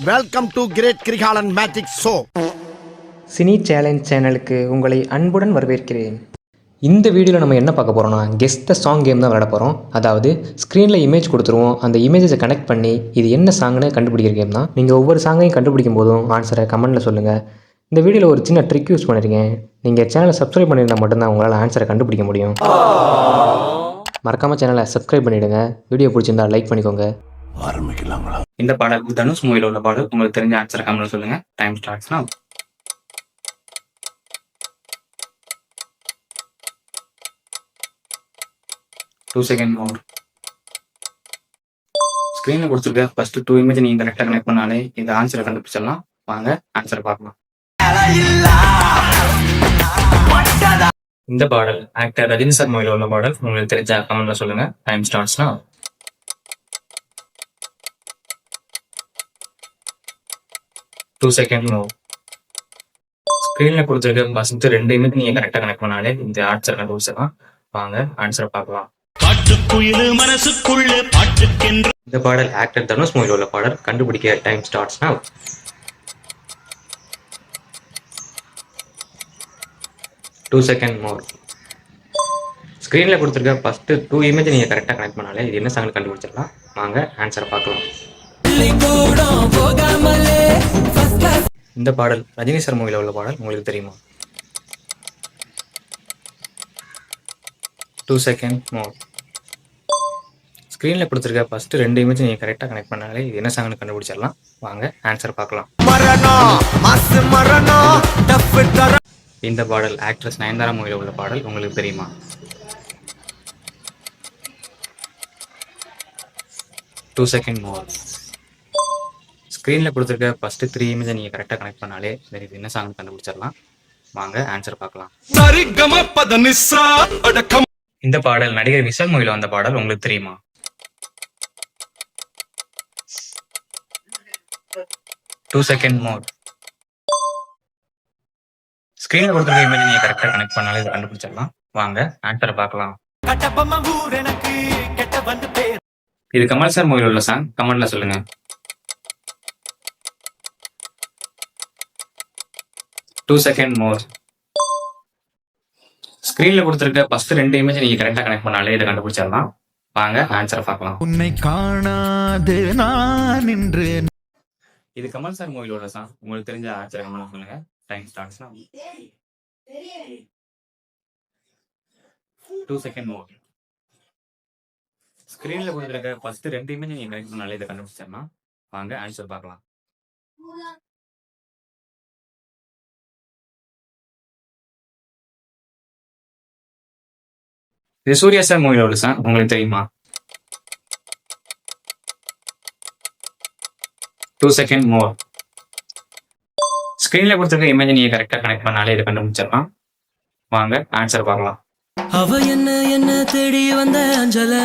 Welcome to great Kirikalan magic show. Cine challenge சேனலுக்கு உங்களை அன்புடன் வரவேற்கிறேன். இந்த வீடியோவில் நம்ம என்ன பார்க்க போகிறோம்னா கெஸ் த சாங் கேம் தான் விளையாட போகிறோம். அதாவது ஸ்க்ரீனில் இமேஜ் கொடுத்துருவோம், அந்த இமேஜஸை கனெக்ட் பண்ணி இது என்ன சாங்னு கண்டுபிடிக்கிற கேம் தான். நீங்கள் ஒவ்வொரு சாங்கையும் கண்டுபிடிக்கும் போதும் ஆன்சரை கமெண்ட்டில் சொல்லுங்கள். இந்த வீடியோவில் ஒரு சின்ன ட்ரிக் யூஸ் பண்ணியிருக்கேன். நீங்கள் சேனலை சப்ஸ்கிரைப் பண்ணியிருந்தால் மட்டும்தான் உங்களால் ஆன்சரை கண்டுபிடிக்க முடியும். மறக்காமல் சேனலை சப்ஸ்கிரைப் பண்ணிவிடுங்க. வீடியோ பிடிச்சிருந்தா லைக் பண்ணிக்கோங்க. ஆரம்பிக்கலாங்களா? இந்த பாடல் தனுஷ் மூவில உள்ள பாடல். உங்களுக்கு தெரிஞ்ச ஆன்சர் கமெண்ட்ல சொல்லுங்க. Time starts now. Two second more. ஸ்கிரீன்ல கொடுத்துருக்க ஃபர்ஸ்ட் 2 இமேஜ் நீங்க கரெக்டா கனெக்ட் பண்ணாலே இந்த ஆன்சரை கண்டுபிடிச்சிடலாம். வாங்க ஆன்சரை பார்க்கலாம். இந்த பாடல் ஆக்டர் ரஜினி சார் மூவில உள்ள பாடல். உங்களுக்கு தெரிஞ்ச கமெண்ட்ல சொல்லுங்க. Time starts now. Two second move. ஸ்கிரீன்ல கொடுத்துருக்க ஃபர்ஸ்ட் 2 இமேஜ் நீங்க கரெக்டா கனெக்ட் பண்ணாலே இந்த ஆன்சர் கண்டுபிடிச்சிடலாம். வாங்க ஆன்சரை பார்க்கலாம். இந்த பாடல் ஆக்டர் தனுஷ் மூவில உள்ள பாடல். கண்டுபிடிக்க time starts now. Two second more. ஸ்கிரீன்ல கொடுத்துருக்க ஃபர்ஸ்ட் 2 இமேஜ் நீங்க கரெக்டா கனெக்ட் பண்ணாலே இது என்ன சாங் கண்டுபிடிச்சிடலாம். வாங்க ஆன்சரை பார்க்கலாம். இந்த பாடல் ரஜினி சார் மூவில உள்ள பாடல். உங்களுக்கு தெரியுமா? Two second more. ஸ்கிரீன்ல கொடுத்துருக்க ஃபர்ஸ்ட் 2 இமேஜ் நீங்க கரெக்டா கனெக்ட் பண்ணாலே இது என்ன சாங்னு கண்டுபிடிச்சிடலாம். வாங்க ஆன்சர் பார்க்கலாம். இந்த பாடல் ஆக்ட்ரஸ் நயன்தாரா மூவில உள்ள பாடல். உங்களுக்கு தெரியுமா? டூ செகண்ட் மோர். ஸ்க்ரீனில் கொடுத்துருக்க ஃபர்ஸ்ட் 3 இமேஜை நீங்கள் கரெக்டாக கனெக்ட் பண்ணாலே இது என்ன சாங் கண்டுபிடிச்சிடலாம். வாங்க ஆன்சர் பார்க்கலாம். இந்த பாடல் நடிகர் விஷால் மூவில வந்த பாடல். உங்களுக்கு தெரியுமா? டூ செகண்ட் மோர். ஸ்க்ரீனில் கொடுத்துருக்க இமேஜ் நீங்கள் கரெக்டாக கனெக்ட் பண்ணாலே இதை கண்டுபிடிச்சிடலாம். வாங்க ஆன்சரை பார்க்கலாம். இது கமல் சார் மூவில உள்ள சாங். கமெண்ட்ல சொல்லுங்க. Two second more. ஸ்கிரீன்ல கொடுத்துருக்க ஃபர்ஸ்ட் 2 இமேஜ் நீங்க கரெக்டா கனெக்ட் பண்ணாலே இதை கண்டுபிடிச்சிடலாம். வாங்க ஆன்சரை பார்க்கலாம். உன்னை காணாது நான் நின்று. இது கமல் சார் மூவில உள்ள சாங். உங்களுக்கு தெரிஞ்ச ஆன்சர் கமெண்ட்ல சொல்லுங்க. Time starts now. Two second more. ஸ்கிரீன்ல கொடுத்துருக்க ஃபர்ஸ்ட் 2 இமேஜ் நீங்க கனெக்ட் பண்ணாலே இதை கண்டுபிடிச்சிடலாம். வாங்க ஆன்சர் பார்க்கலாம். இது சூர்யா சார் மூவில உள்ள சாங். உங்களுக்கு தெரியுமா? Two second more. ஸ்கிரீன்ல கொடுத்துருக்க இமேஜ் நீங்க கரெக்டா கனெக்ட் பண்ணாலே இதை கண்டுபிடிச்சிடலாம். வாங்க ஆன்சர் பார்க்கலாம். அவ என்ன தேடி வந்த அஞ்சல